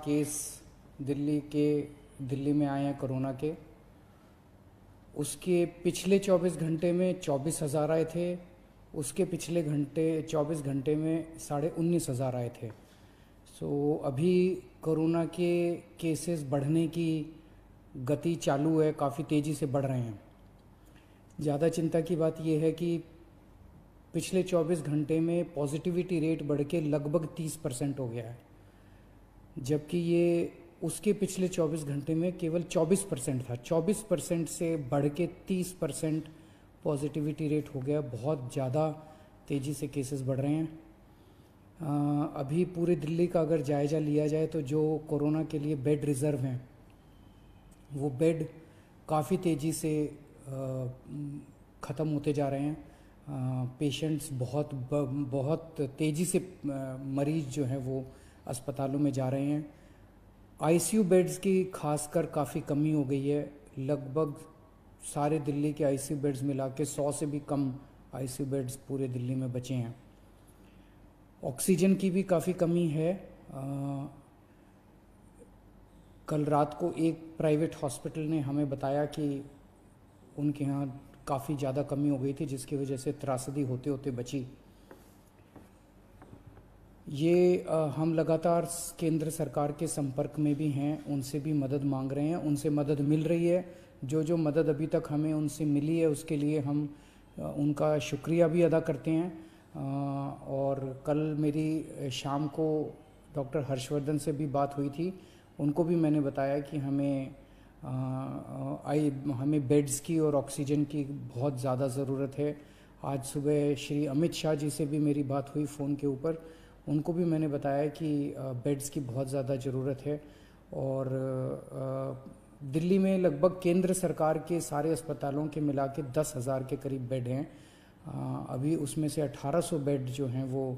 Case Delhi में आए हैं कोरोना के, उसके पिछले 24 घंटे में 24,000 आए थे, उसके पिछले 24 घंटे में 19,500 आए थे। सो अभी कोरोना के केसेस बढ़ने की गति चालू है, काफ़ी तेज़ी से बढ़ रहे हैं। ज़्यादा चिंता की बात यह है कि पिछले 24 घंटे में पॉजिटिविटी रेट बढ़ के लगभग 30% हो गया है, जबकि ये उसके पिछले 24 घंटे में केवल 24% था। 24% से बढ़ के 30% पॉजिटिविटी रेट हो गया। बहुत ज़्यादा तेज़ी से केसेस बढ़ रहे हैं। अभी पूरे दिल्ली का अगर जायज़ा लिया जाए तो जो कोरोना के लिए बेड रिज़र्व हैं वो बेड काफ़ी तेज़ी से ख़त्म होते जा रहे हैं। पेशेंट्स बहुत तेज़ी से मरीज़ जो हैं वो अस्पतालों में जा रहे हैं। आईसीयू बेड्स की खासकर काफ़ी कमी हो गई है। लगभग सारे दिल्ली के आईसीयू बेड्स मिला के 100 से भी कम आईसीयू बेड्स पूरे दिल्ली में बचे हैं। ऑक्सीजन की भी काफ़ी कमी है। कल रात को एक प्राइवेट हॉस्पिटल ने हमें बताया कि उनके यहाँ काफ़ी ज़्यादा कमी हो गई थी, जिसकी वजह से त्रासदी होते होते बची। ये हम लगातार केंद्र सरकार के संपर्क में भी हैं, उनसे भी मदद मांग रहे हैं, उनसे मदद मिल रही है। जो मदद अभी तक हमें उनसे मिली है उसके लिए हम उनका शुक्रिया भी अदा करते हैं। और कल मेरी शाम को डॉक्टर हर्षवर्धन से भी बात हुई थी। उनको भी मैंने बताया कि हमें बेड्स की और ऑक्सीजन की बहुत ज़्यादा ज़रूरत है। आज सुबह श्री अमित शाह जी से भी मेरी बात हुई फ़ोन के ऊपर। उनको भी मैंने बताया कि बेड्स की बहुत ज़्यादा ज़रूरत है। और दिल्ली में लगभग केंद्र सरकार के सारे अस्पतालों के मिला के 10,000 के करीब बेड हैं। अभी उसमें से 1800 बेड जो हैं वो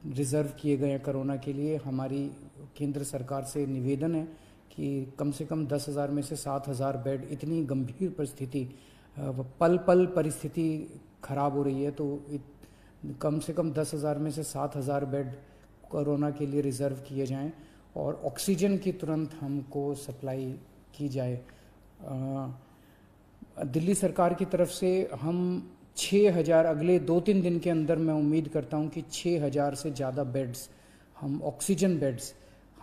रिज़र्व किए गए हैं कोरोना के लिए। हमारी केंद्र सरकार से निवेदन है कि कम से कम 10,000 में से 7,000 बेड, इतनी गंभीर परिस्थिति, पल पल परिस्थिति खराब हो रही है, तो कम से कम 10,000 में से 7,000 बेड कोरोना के लिए रिज़र्व किए जाएं और ऑक्सीजन की तुरंत हमको सप्लाई की जाए। दिल्ली सरकार की तरफ से हम 6,000 अगले 2-3 दिन के अंदर, मैं उम्मीद करता हूं कि 6,000 से ज़्यादा बेड्स, हम ऑक्सीजन बेड्स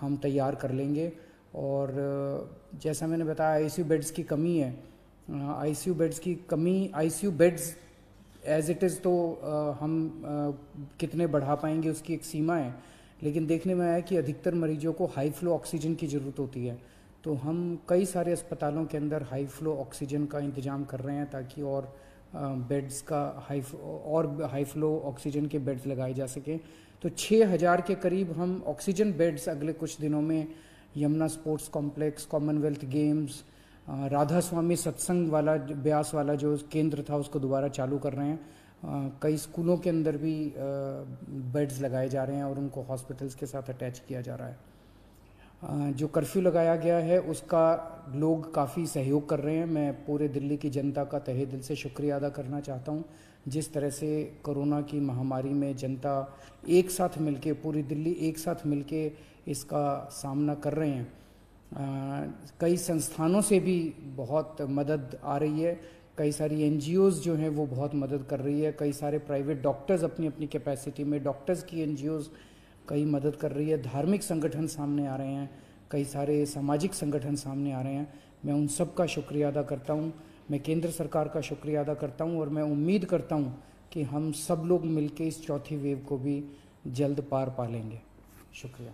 हम तैयार कर लेंगे। और जैसा मैंने बताया आईसीयू बेड्स की कमी है। आईसीयू बेड्स की कमी, ICU beds as it is तो हम कितने बढ़ा पाएंगे उसकी एक सीमा है, लेकिन देखने में आया कि अधिकतर मरीजों को हाई फ्लो ऑक्सीजन की ज़रूरत होती है। तो हम कई सारे अस्पतालों के अंदर हाई फ्लो ऑक्सीजन का इंतज़ाम कर रहे हैं ताकि और बेड्स का हाई फ्लो ऑक्सीजन के बेड्स लगाए जा सकें। तो 6,000 के करीब हम ऑक्सीजन बेड्स अगले कुछ दिनों में Yamuna sports complex, Commonwealth Games, Radha Swami Satsang वाला ब्यास वाला जो केंद्र था उसको दोबारा चालू कर रहे हैं। कई स्कूलों के अंदर भी बेड्स लगाए जा रहे हैं और उनको हॉस्पिटल्स के साथ अटैच किया जा रहा है। जो कर्फ्यू लगाया गया है उसका लोग काफ़ी सहयोग कर रहे हैं। मैं पूरे दिल्ली की जनता का तहे दिल से शुक्रिया अदा करना चाहता हूं। जिस तरह से कोरोना की महामारी में जनता एक साथ मिलके, पूरी दिल्ली एक साथ मिलके इसका सामना कर रहे हैं। कई संस्थानों से भी बहुत मदद आ रही है। कई सारी एनजीओज़ जो हैं वो बहुत मदद कर रही है। कई सारे प्राइवेट डॉक्टर्स अपनी अपनी कैपेसिटी में, डॉक्टर्स की एनजीओज़ कई मदद कर रही है। धार्मिक संगठन सामने आ रहे हैं, कई सारे सामाजिक संगठन सामने आ रहे हैं। मैं उन सब का शुक्रिया अदा करता हूं। मैं केंद्र सरकार का शुक्रिया अदा करता हूं और मैं उम्मीद करता हूं कि हम सब लोग मिलकर इस चौथी वेव को भी जल्द पार पा लेंगे। शुक्रिया।